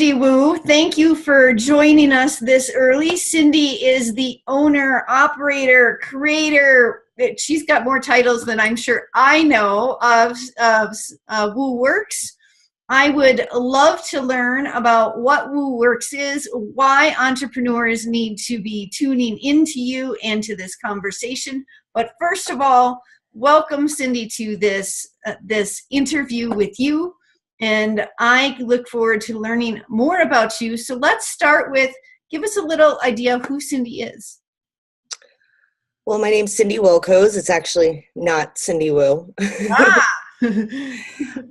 Cindy Wu. Thank you for joining us this early. Cindy is the owner, operator, creator. She's got more titles than I'm sure I know of WooWorks. I would love to learn about what WooWorks is, why entrepreneurs need to be tuning into you and to this conversation. But first of all, welcome, Cindy, to this interview with you. And I look forward to learning more about you. So let's start with, give us a little idea of who Cindy is. Well, my name's Cindy Wilcoes. It's actually not Cindy Wu.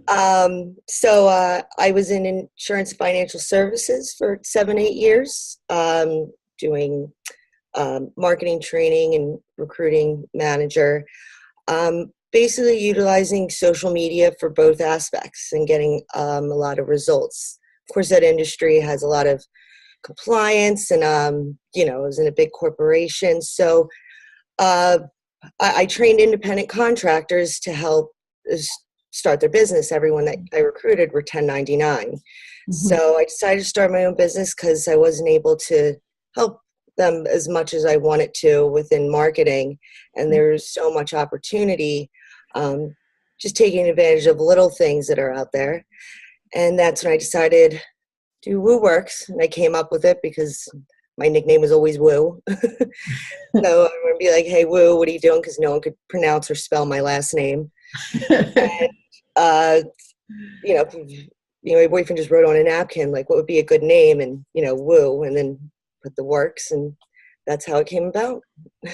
I was in insurance financial services for 7-8 years, doing marketing training and recruiting manager. Basically utilizing social media for both aspects and getting a lot of results. Of course, that industry has a lot of compliance and, I was in a big corporation. So I trained independent contractors to help start their business. Everyone that I recruited were 1099. Mm-hmm. So I decided to start my own business because I wasn't able to help them as much as I wanted to within marketing. And there's so much opportunity. Just taking advantage of little things that are out there. And that's when I decided to do WooWorks. And I came up with it because my nickname was always Woo. So I'm going to be like, hey, Woo, what are you doing? Because no one could pronounce or spell my last name. And, my boyfriend just wrote on a napkin, like, what would be a good name? And, Woo, and then put the works. And that's how it came about.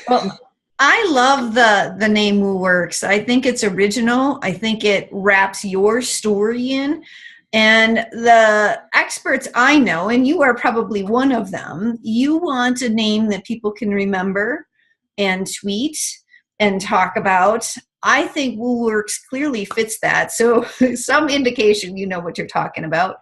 Well, I love the name WooWorks. I think it's original. I think it wraps your story in. And the experts I know, and you are probably one of them, you want a name that people can remember and tweet and talk about. I think WooWorks clearly fits that. So some indication you know what you're talking about.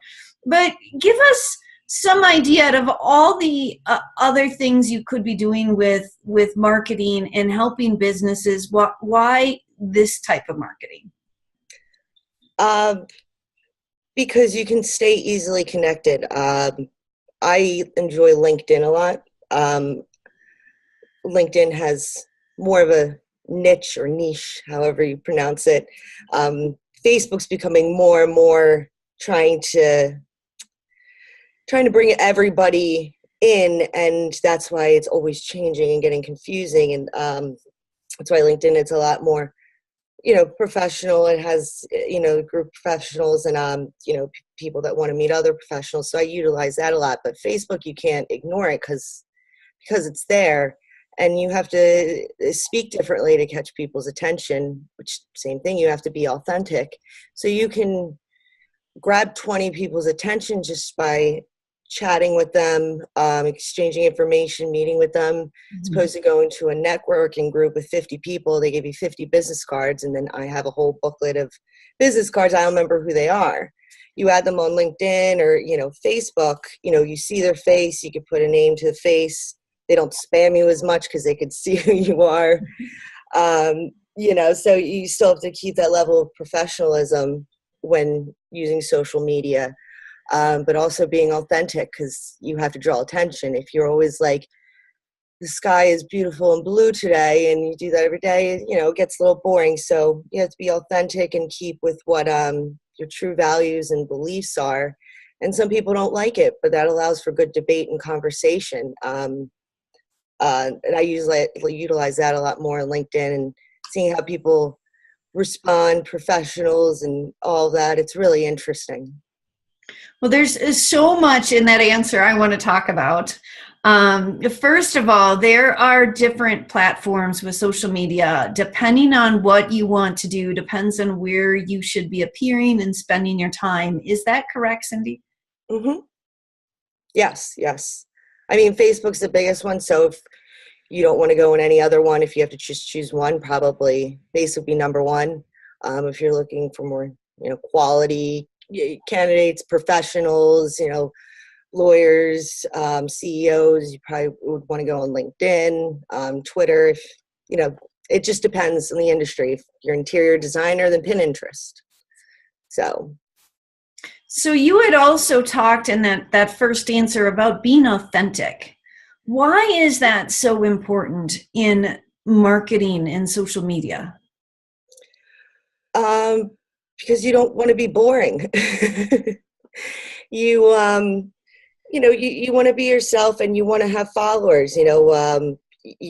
But give us some idea of all the other things you could be doing with marketing and helping businesses. Why this type of marketing? Because you can stay easily connected. I enjoy LinkedIn a lot. LinkedIn has more of a niche or niche, however you pronounce it. Facebook's becoming more and more trying to bring everybody in, and that's why it's always changing and getting confusing. And that's why LinkedIn, it's a lot more, professional. It has, group professionals and, people that want to meet other professionals. So I utilize that a lot. But Facebook, you can't ignore it because it's there, and you have to speak differently to catch people's attention, which same thing, you have to be authentic. So you can grab 20 people's attention just by chatting with them, exchanging information, meeting with them. Mm-hmm. As opposed to going to a networking group with 50 people, they give you 50 business cards, and then I have a whole booklet of business cards. I don't remember who they are. You add them on LinkedIn or, Facebook, you see their face, you could put a name to the face. They don't spam you as much because they could see who you are. So you still have to keep that level of professionalism when using social media. But also being authentic, because you have to draw attention. If you're always like, the sky is beautiful and blue today, and you do that every day, it gets a little boring. So you have to be authentic and keep with what your true values and beliefs are. And some people don't like it, but that allows for good debate and conversation. And I utilize that a lot more on LinkedIn, and seeing how people respond, professionals and all that. It's really interesting. Well, there's so much in that answer I want to talk about. First of all, there are different platforms with social media. Depending on what you want to do, depends on where you should be appearing and spending your time. Is that correct, Cindy? Mm-hmm. Yes. I mean, Facebook's the biggest one. So if you don't want to go in any other one, if you have to choose one, probably Facebook would be number one. If you're looking for more, quality candidates, professionals, lawyers, CEOs, you probably would want to go on LinkedIn, Twitter. If it just depends on the industry. If you're an interior designer, then Pinterest. So you had also talked in that first answer about being authentic. Why is that so important in marketing and social media? Um, because you don't want to be boring. you you want to be yourself, and you want to have followers. You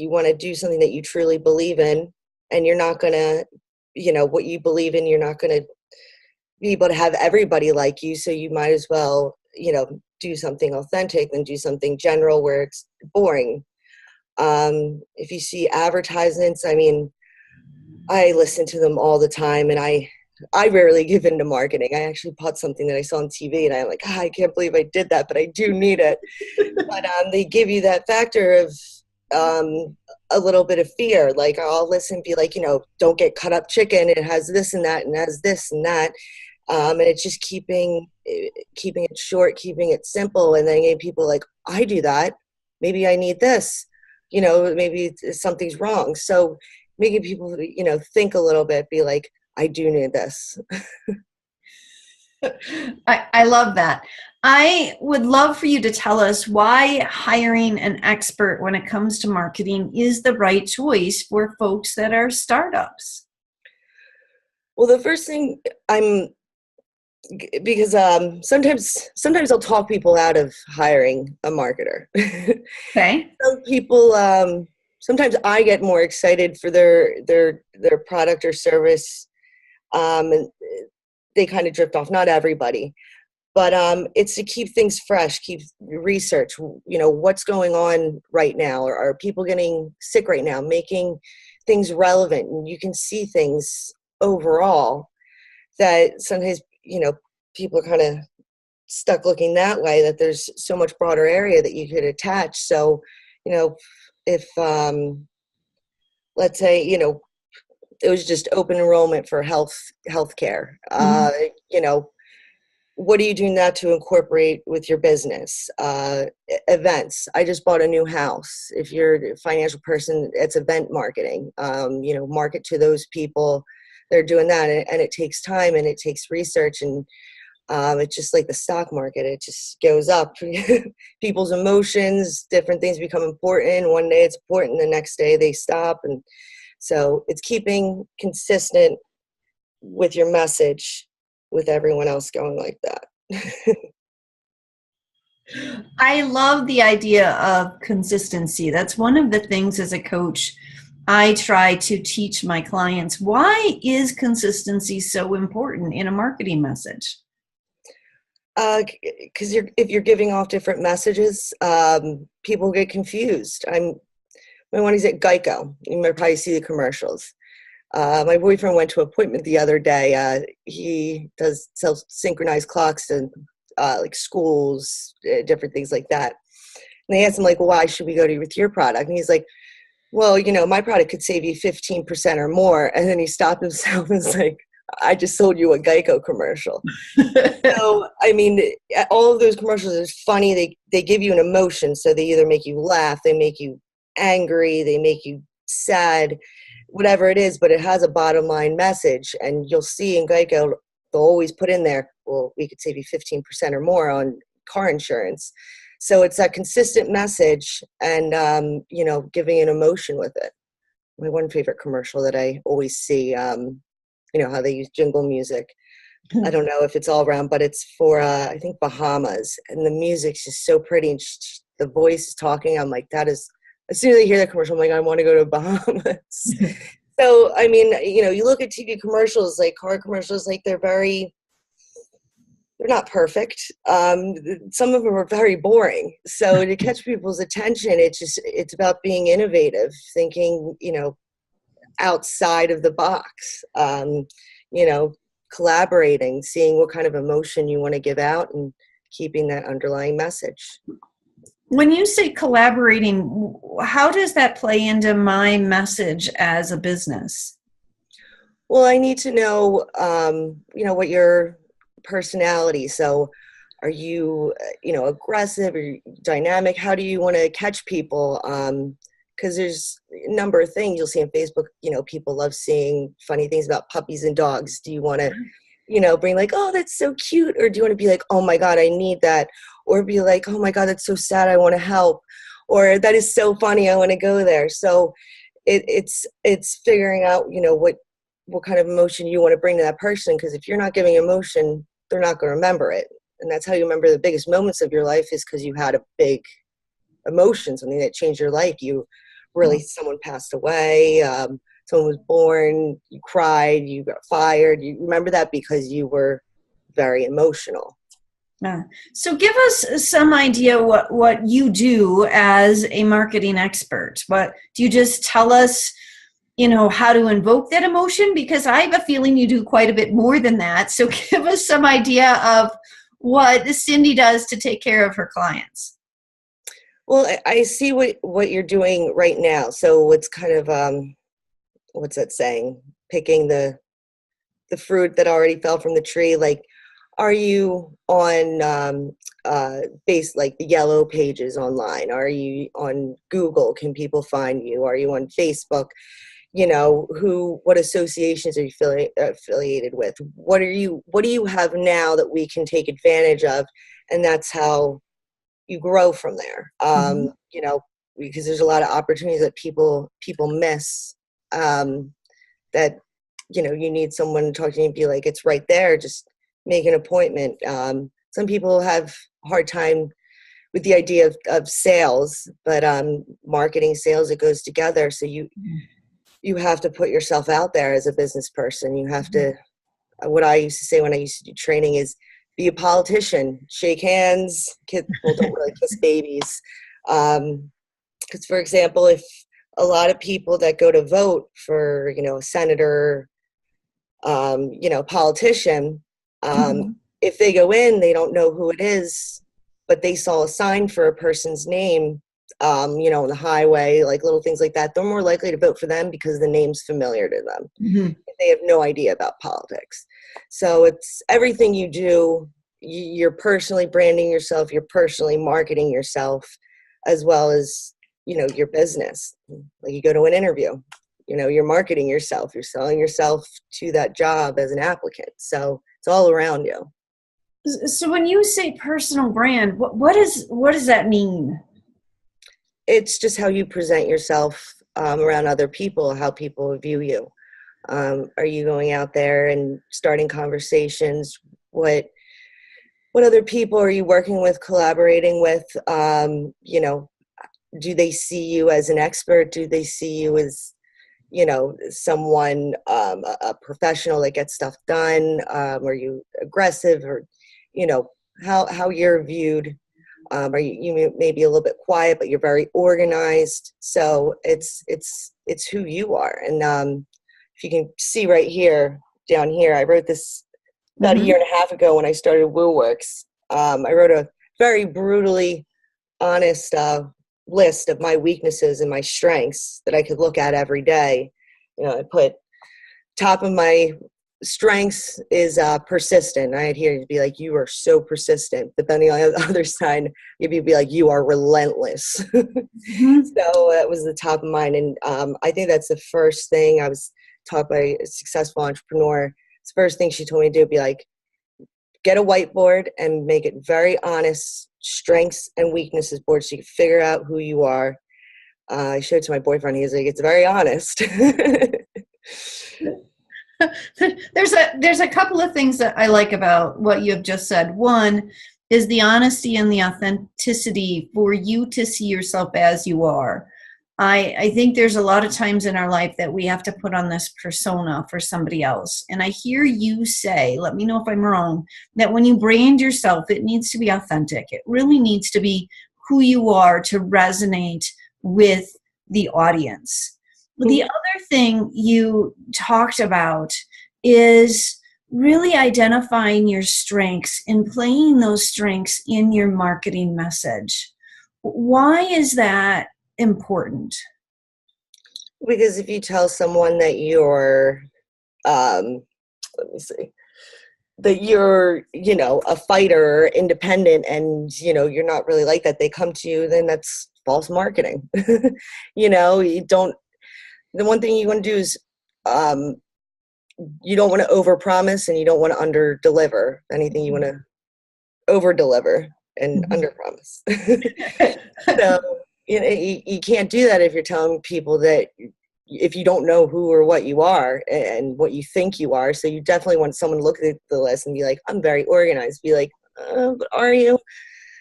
want to do something that you truly believe in, and you're not going to, what you believe in, you're not going to be able to have everybody like you. So you might as well, do something authentic than do something general where it's boring. If you see advertisements, I mean, I listen to them all the time, and I rarely give in to marketing. I actually bought something that I saw on TV, and I'm like, I can't believe I did that, but I do need it. But they give you that factor of a little bit of fear. Like, I'll listen, be like, don't get cut up chicken. It has this and that, and has this and that. And it's just keeping it short, keeping it simple, and then getting people like, I do that. Maybe I need this. Maybe something's wrong. So making people, think a little bit, be like, I do need this. I love that. I would love for you to tell us why hiring an expert when it comes to marketing is the right choice for folks that are startups. Well, the first thing because sometimes I'll talk people out of hiring a marketer. Okay. Some people, sometimes I get more excited for their product or service, and they kind of drift off. Not everybody, but it's to keep things fresh, keep research. What's going on right now, or are people getting sick right now? Making things relevant, and you can see things overall that sometimes people are kind of stuck looking that way, that there's so much broader area that you could attach. So if let's say it was just open enrollment for healthcare, what are you doing that to incorporate with your business? Events. I just bought a new house. If you're a financial person, it's event marketing. Market to those people. They're doing that, and it takes time, and it takes research, and it's just like the stock market. It just goes up. People's emotions, different things become important. One day it's important, the next day they stop. And so it's keeping consistent with your message with everyone else going like that. I love the idea of consistency. That's one of the things as a coach I try to teach my clients. Why is consistency so important in a marketing message? Because if you're giving off different messages, people get confused. My one is at Geico. You might probably see the commercials. My boyfriend went to an appointment the other day. He does self-synchronized clocks and like schools, different things like that. And they asked him, like, well, why should we go with your product? And he's like, well, my product could save you 15% or more. And then he stopped himself and was like, I just sold you a Geico commercial. So, I mean, all of those commercials are funny. They give you an emotion. So they either make you laugh, they make you angry, they make you sad, whatever it is, but it has a bottom line message. And you'll see in Geico, they'll always put in there, well, we could save you 15% or more on car insurance. So it's a consistent message, and, giving an emotion with it. My one favorite commercial that I always see, how they use jingle music. I don't know if it's all around, but it's for, I think, Bahamas. And the music's just so pretty, and the voice is talking. I'm like, that is, as soon as I hear that commercial, I'm like, I want to go to Bahamas. So, I mean, you look at TV commercials, like car commercials, like they're not perfect. Some of them are very boring. So to catch people's attention, it's about being innovative, thinking, outside of the box, collaborating, seeing what kind of emotion you want to give out, and keeping that underlying message. When you say collaborating, how does that play into my message as a business? Well, I need to know, what your personality. So are you, aggressive or dynamic? How do you want to catch people? Because there's a number of things you'll see on Facebook. People love seeing funny things about puppies and dogs. Do you want to bring like, oh, that's so cute? Or do you want to be like, oh my God, I need that? Or be like, oh my God, that's so sad, I want to help. Or that is so funny, I want to go there. So it's figuring out, what kind of emotion you want to bring to that person. Because if you're not giving emotion, they're not going to remember it. And that's how you remember the biggest moments of your life, is because you had a big emotion, something that changed your life. You really, someone passed away, someone was born, you cried, you got fired. You remember that because you were very emotional. Yeah. So give us some idea what you do as a marketing expert. What do you just tell us, how to invoke that emotion? Because I have a feeling you do quite a bit more than that. So give us some idea of what Cindy does to take care of her clients. Well, I see what you're doing right now. So it's kind of, what's that saying? Picking the fruit that already fell from the tree. Like, are you on like the yellow pages online? Are you on Google? Can people find you? Are you on Facebook? What associations are you affiliated with? What do you have now that we can take advantage of? And that's how you grow from there. Because there's a lot of opportunities that people miss, that, you need someone to talk to you and be like, it's right there. Just make an appointment. Some people have a hard time with the idea of sales, but marketing, sales, it goes together. So you have to put yourself out there as a business person. You have to, what I used to say when I used to do training is, be a politician, shake hands, well, don't really kiss babies. Because, for example, if a lot of people that go to vote for, a senator, politician, if they go in, they don't know who it is, but they saw a sign for a person's name, on the highway, like little things like that, they're more likely to vote for them because the name's familiar to them. They have no idea about politics. So it's everything you do, you're personally branding yourself, you're personally marketing yourself, as well as, your business. Like, you go to an interview, you're marketing yourself, you're selling yourself to that job as an applicant. So it's all around you. So when you say personal brand, what does that mean? It's just how you present yourself around other people, how people view you. Are you going out there and starting conversations? What other people are you working with, collaborating with? Do they see you as an expert? Do they see you as, someone, a professional that gets stuff done? Are you aggressive, or, how you're viewed? Are you may be a little bit quiet, but you're very organized. So it's who you are. And if you can see right here, down here, I wrote this about a year and a half ago when I started WooWorks. I wrote a very brutally honest list of my weaknesses and my strengths that I could look at every day. I put top of my strengths is persistent. I had here to be like, you are so persistent. But then on the other side, you'd be like, you are relentless. So that was the top of mine. And I think that's the first thing. I was taught by a successful entrepreneur. It's the first thing she told me to do, be like, get a whiteboard and make it very honest, strengths and weaknesses board, so you can figure out who you are. I showed it to my boyfriend. He's like, it's very honest. There's a couple of things that I like about what you have just said. One is the honesty and the authenticity for you to see yourself as you are. I think there's a lot of times in our life that we have to put on this persona for somebody else. And I hear you say, let me know if I'm wrong, that when you brand yourself, it needs to be authentic. It really needs to be who you are to resonate with the audience. The other thing you talked about is really identifying your strengths and playing those strengths in your marketing message. Why is that important? Because if you tell someone that you're, let me see, that you're, a fighter, independent, and, you're not really like that, they come to you, then that's false marketing. You don't, the one thing you want to do is you don't want to overpromise and you don't want to underdeliver. Anything you want to overdeliver and underpromise. So you can't do that if you're telling people that if you don't know who or what you are and what you think you are. So you definitely want someone to look at the list and be like, I'm very organized. Be like, but are you?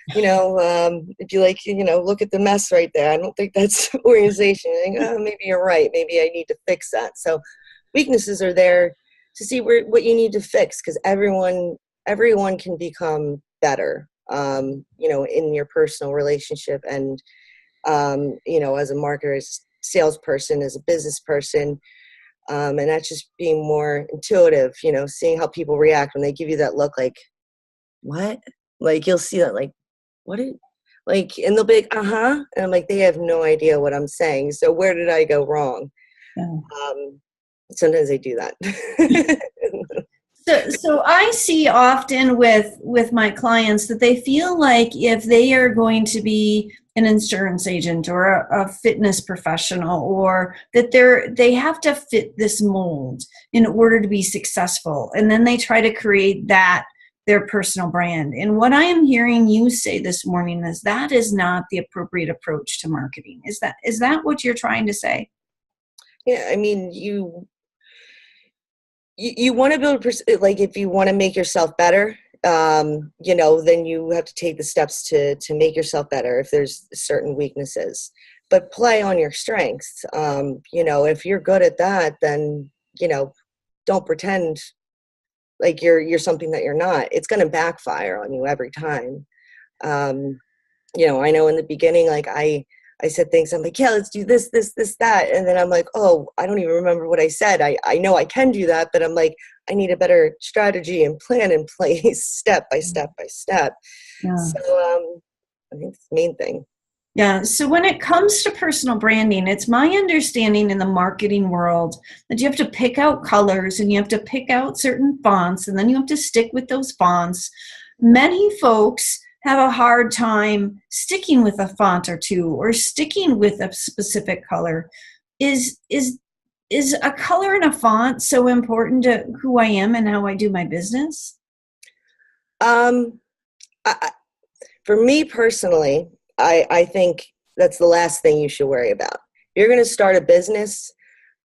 If you like, look at the mess right there. I don't think that's organization. Like, oh, maybe you're right. Maybe I need to fix that. So weaknesses are there to see what you need to fix, because everyone can become better, in your personal relationship and, as a marketer, as a salesperson, as a business person. And that's just being more intuitive, seeing how people react when they give you that look like, what? Like, you'll see that, like, what? And they'll be like, uh-huh. And I'm like, they have no idea what I'm saying. So where did I go wrong? Yeah. Sometimes they do that. So I see often with my clients that they feel like if they are going to be an insurance agent or a fitness professional, or that they have to fit this mold in order to be successful, and then they try to create that their personal brand. And what I am hearing you say this morning is that is not the appropriate approach to marketing. Is that what you're trying to say? Yeah, I mean, you want to build, like, if you want to make yourself better, then you have to take the steps to make yourself better if there's certain weaknesses, but play on your strengths. If you're good at that, then, don't pretend like you're something that you're not. It's going to backfire on you every time. I know in the beginning, like, I said things, I'm like, yeah, let's do this, that. And then I'm like, oh, I don't even remember what I said. I know I can do that, but I'm like, I need a better strategy and plan in place, step by step by step. Yeah. So I think that's the main thing. Yeah. So when it comes to personal branding, it's my understanding in the marketing world that you have to pick out colors and you have to pick out certain fonts, and then you have to stick with those fonts. Many folks have a hard time sticking with a font or two, or sticking with a specific color. Is a color and a font so important to who I am and how I do my business? For me personally, I think that's the last thing you should worry about. You're going to start a business.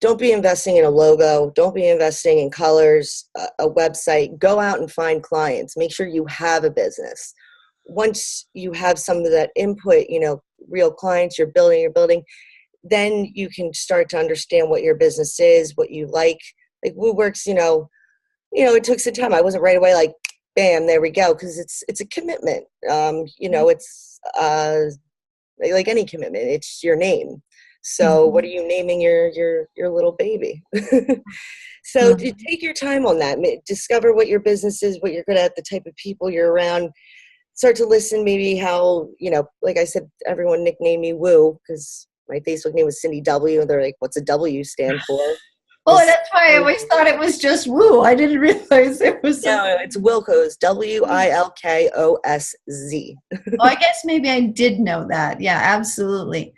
Don't be investing in a logo. Don't be investing in colors, a website. Go out and find clients. Make sure you have a business. Once you have some of that input, real clients, you're building, then you can start to understand what your business is, what you like. Like WooWorks, it took some time. I wasn't right away like, bam, there we go, because it's a commitment. It's like any commitment. It's your name. So what are you naming your little baby? So to take your time on that. Discover what your business is, what you're good at, the type of people you're around. Start to listen, maybe how, like I said, everyone nicknamed me Woo because my Facebook name was Cindy W. And they're like, what's a W stand for? Oh, that's why I always thought it was just Woo. I didn't realize it was. No, it's Wilkos, Wilkos. Oh, I guess maybe I did know that. Yeah, absolutely.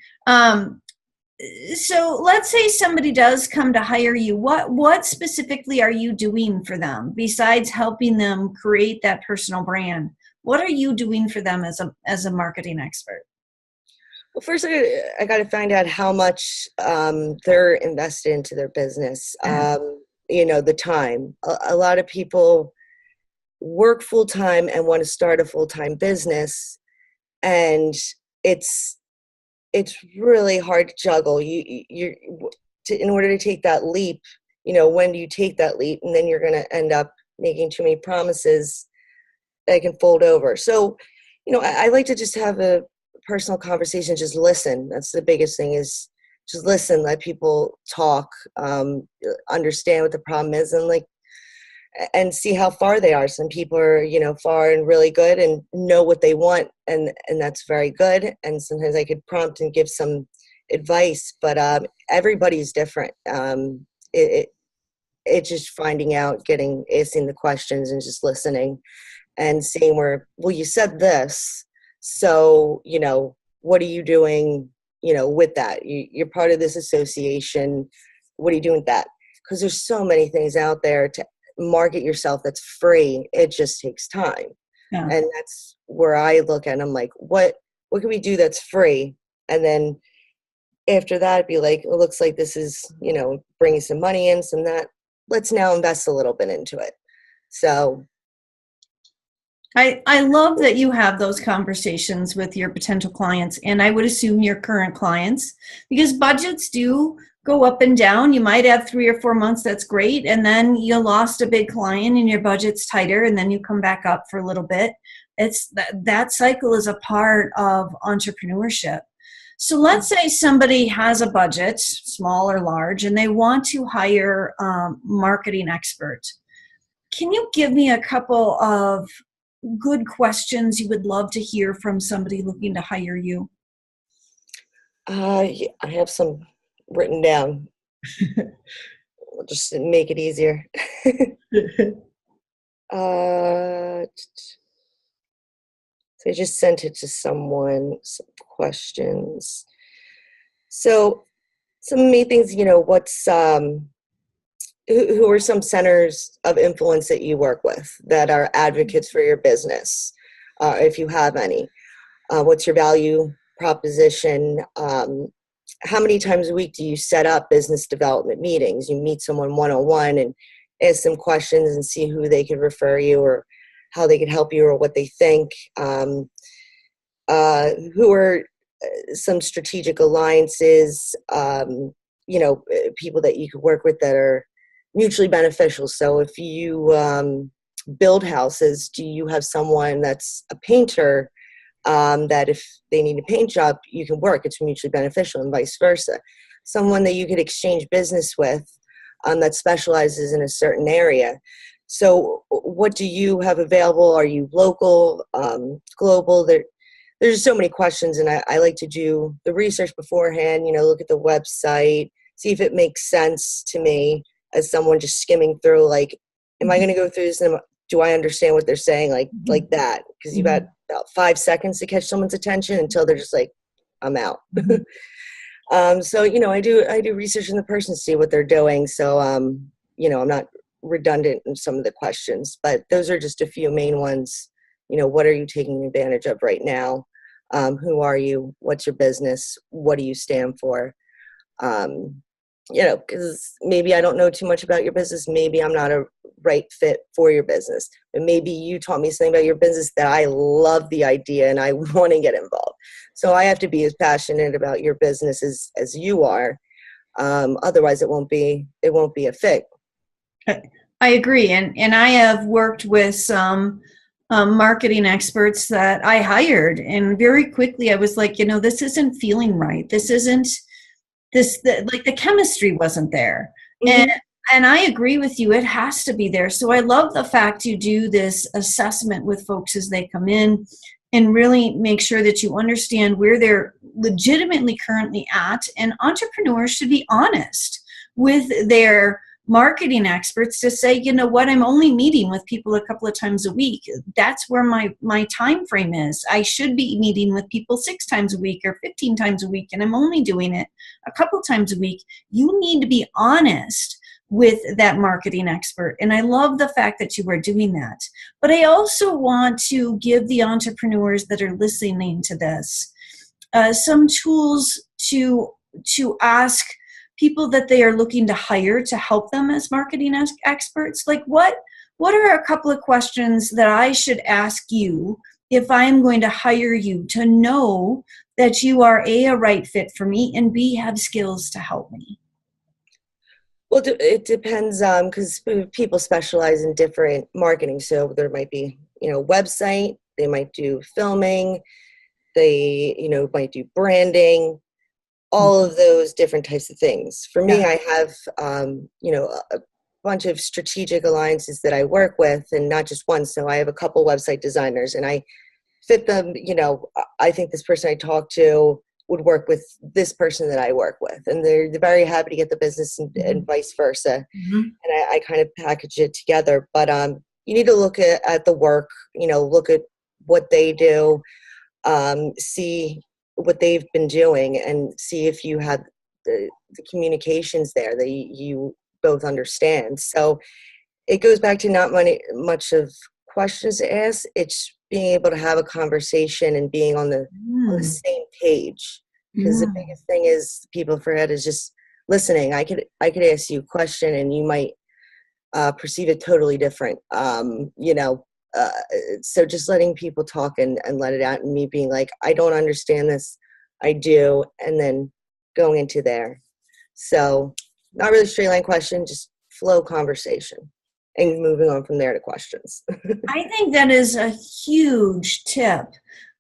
So let's say somebody does come to hire you. What specifically are you doing for them besides helping them create that personal brand? What are you doing for them as a marketing expert? Well, first I got to find out how much they're invested into their business. The time. A lot of people work full time and want to start a full time business, and it's really hard to juggle. In order to take that leap, when do you take that leap? And then you're going to end up making too many promises that can fold over. So, I like to just have a personal conversation, just listen. That's the biggest thing, is just listen, let people talk, understand what the problem is, and see how far they are. Some people are, far and really good and know what they want, and that's very good. And sometimes I could prompt and give some advice, but everybody's different. It's just finding out, asking the questions and just listening and seeing well, you said this, so, what are you doing, with that? You're part of this association. What are you doing with that? because there's so many things out there to market yourself that's free. It just takes time. Yeah. And that's where I look at and I'm like, what can we do that's free? And then after that, it'd be like, it looks like this is, bringing some money in, some that. Let's now invest a little bit into it. So I love that you have those conversations with your potential clients, and I would assume your current clients, because budgets do go up and down. You might have 3 or 4 months that's great, and then you lost a big client and your budget's tighter, and then you come back up for a little bit. It's that cycle is a part of entrepreneurship. So let's say somebody has a budget, small or large, and they want to hire a marketing expert. Can you give me a couple of good questions you would love to hear from somebody looking to hire you? yeah, I have some written down. We'll just make it easier. So I just sent it to someone, some questions. So some main things, what's who are some centers of influence that you work with that are advocates for your business, if you have any? What's your value proposition? How many times a week do you set up business development meetings? You meet someone one-on-one and ask them questions and see who they could refer you or how they could help you or what they think. Who are some strategic alliances, people that you could work with that are mutually beneficial. So if you build houses, do you have someone that's a painter that if they need a paint job, you can work? It's mutually beneficial, and vice versa. Someone that you could exchange business with that specializes in a certain area. So what do you have available? Are you local, global? There's so many questions, and I like to do the research beforehand, look at the website, see if it makes sense to me as someone just skimming through, like, am I going to go through this and do I understand what they're saying, like that? Because you've got about 5 seconds to catch someone's attention until they're just like, I'm out. So, I do research in the person to see what they're doing. So, I'm not redundant in some of the questions, but those are just a few main ones. What are you taking advantage of right now? Who are you? What's your business? What do you stand for? Because maybe I don't know too much about your business. Maybe I'm not a right fit for your business, but maybe you taught me something about your business that I love the idea and I want to get involved. So I have to be as passionate about your business as you are. Otherwise it won't be a fit. I agree. And I have worked with some marketing experts that I hired, and very quickly I was like, this isn't feeling right. This isn't like the chemistry wasn't there. Mm-hmm. And I agree with you. It has to be there. So I love the fact you do this assessment with folks as they come in and really make sure that you understand where they're legitimately currently at. And entrepreneurs should be honest with their marketing experts to say, what, I'm only meeting with people a couple of times a week. That's where my time frame is. I should be meeting with people 6 times a week or 15 times a week, and I'm only doing it a couple times a week. You need to be honest with that marketing expert. And I love the fact that you are doing that. But I also want to give the entrepreneurs that are listening to this some tools to ask people that they are looking to hire to help them as marketing experts. Like what are a couple of questions that I should ask you if I'm going to hire you to know that you are A, a right fit for me, and B, have skills to help me? Well, it depends, because people specialize in different marketing. So there might be, website, they might do filming, they, might do branding, all of those different types of things. For me, I have, a bunch of strategic alliances that I work with, and not just one. So I have a couple website designers, and I fit them, I think this person I talk to would work with this person that I work with, and they're very happy to get the business, and vice versa. Mm-hmm. And I kind of package it together. But you need to look at the work, look at what they do, see what they've been doing, and see if you have the communications there, that you both understand. So it goes back to not much of questions to ask. It's being able to have a conversation and being on the same page. Because the biggest thing is people forget is just listening. I could ask you a question and you might perceive it totally different. So just letting people talk and let it out, and me being like, I don't understand this, I do, and then going into there. So not really straight line question, just flow conversation and moving on from there to questions. I think that is a huge tip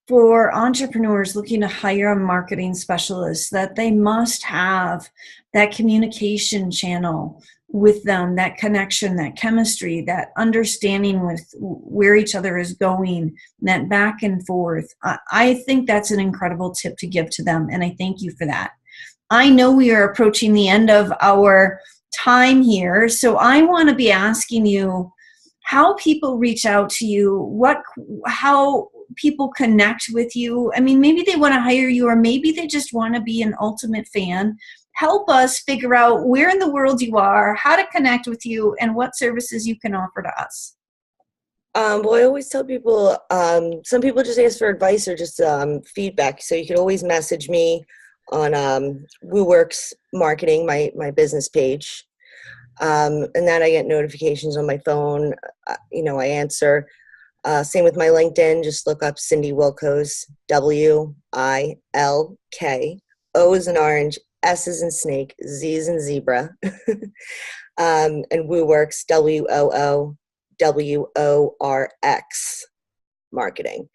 for entrepreneurs looking to hire a marketing specialist, that they must have that communication channel with them, that connection, that chemistry, that understanding with where each other is going, that back and forth. I think that's an incredible tip to give to them, and I thank you for that. I know we are approaching the end of our time here, so I want to be asking you how people reach out to you, how people connect with you. I mean, maybe they want to hire you, or maybe they just want to be an ultimate fan. Help us figure out where in the world you are, how to connect with you, and what services you can offer to us. Well, I always tell people, some people just ask for advice or just feedback. So you can always message me on WooWorks Marketing, my business page. And then I get notifications on my phone. I answer. Same with my LinkedIn. Just look up Cindy Wilkos, WILK. O is in orange, S is in snake, Z is in zebra. And WooWorks, WOOWORX Marketing.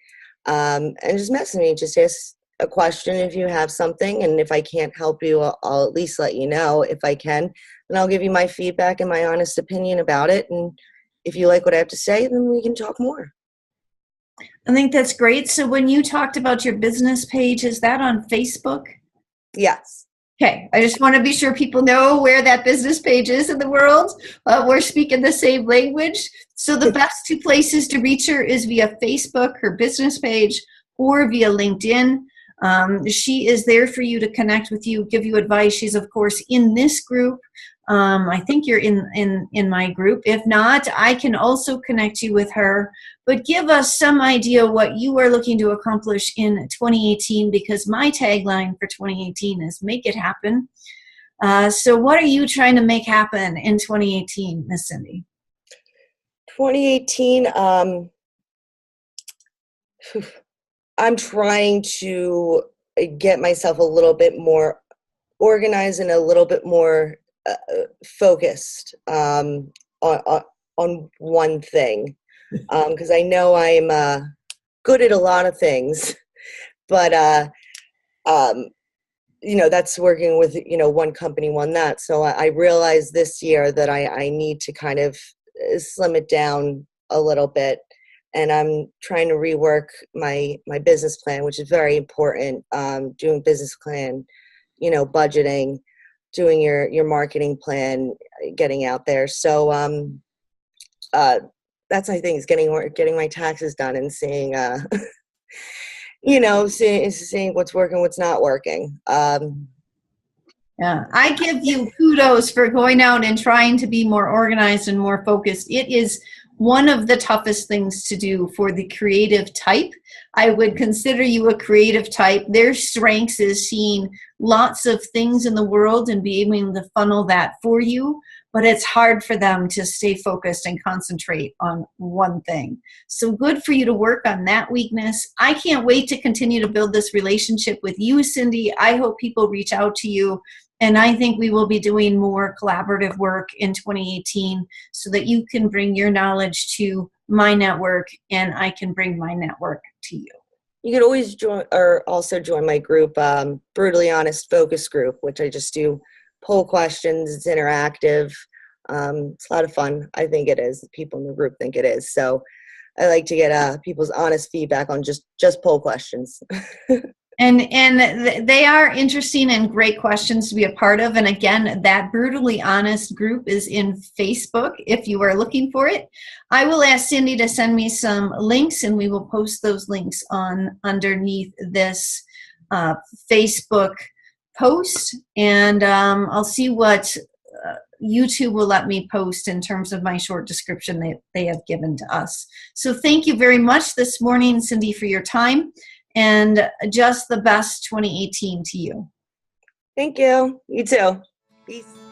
And just message me. Just ask a question if you have something. And if I can't help you, I'll at least let you know if I can. And I'll give you my feedback and my honest opinion about it. And if you like what I have to say, then we can talk more. I think that's great. So when you talked about your business page, is that on Facebook? Yes. Okay. I just want to be sure people know where that business page is in the world. We're speaking the same language. So the best two places to reach her is via Facebook, her business page, or via LinkedIn. She is there for you to connect with you, give you advice. She's, of course, in this group. I think you're in my group. If not, I can also connect you with her. But give us some idea what you are looking to accomplish in 2018, because my tagline for 2018 is make it happen. So what are you trying to make happen in 2018, Miss Cindy? 2018, I'm trying to get myself a little bit more organized and a little bit more focused on one thing, because I know I'm good at a lot of things, but that's working with one company, one that. So I realized this year that I need to kind of slim it down a little bit, and I'm trying to rework my business plan, which is very important. Doing business plan, budgeting, doing your marketing plan, getting out there. So that's, I think, is getting my taxes done and seeing seeing what's working, what's not working. Yeah, I give you kudos for going out and trying to be more organized and more focused. It is one of the toughest things to do for the creative type. I would consider you a creative type. Their strengths is seeing lots of things in the world and being able to funnel that for you, but it's hard for them to stay focused and concentrate on one thing. So good for you to work on that weakness. I can't wait to continue to build this relationship with you, Cindy. I hope people reach out to you. And I think we will be doing more collaborative work in 2018 so that you can bring your knowledge to my network and I can bring my network to you. You could always join my group, Brutally Honest Focus Group, which I just do poll questions. It's interactive. It's a lot of fun. I think it is. People in the group think it is. So I like to get people's honest feedback on just poll questions. And they are interesting and great questions to be a part of. And again, that Brutally Honest group is in Facebook if you are looking for it. I will ask Cindy to send me some links, and we will post those links underneath this Facebook post. And I'll see what YouTube will let me post in terms of my short description that they have given to us. So thank you very much this morning, Cindy, for your time, and just the best 2018 to you. Thank you. You too. Peace.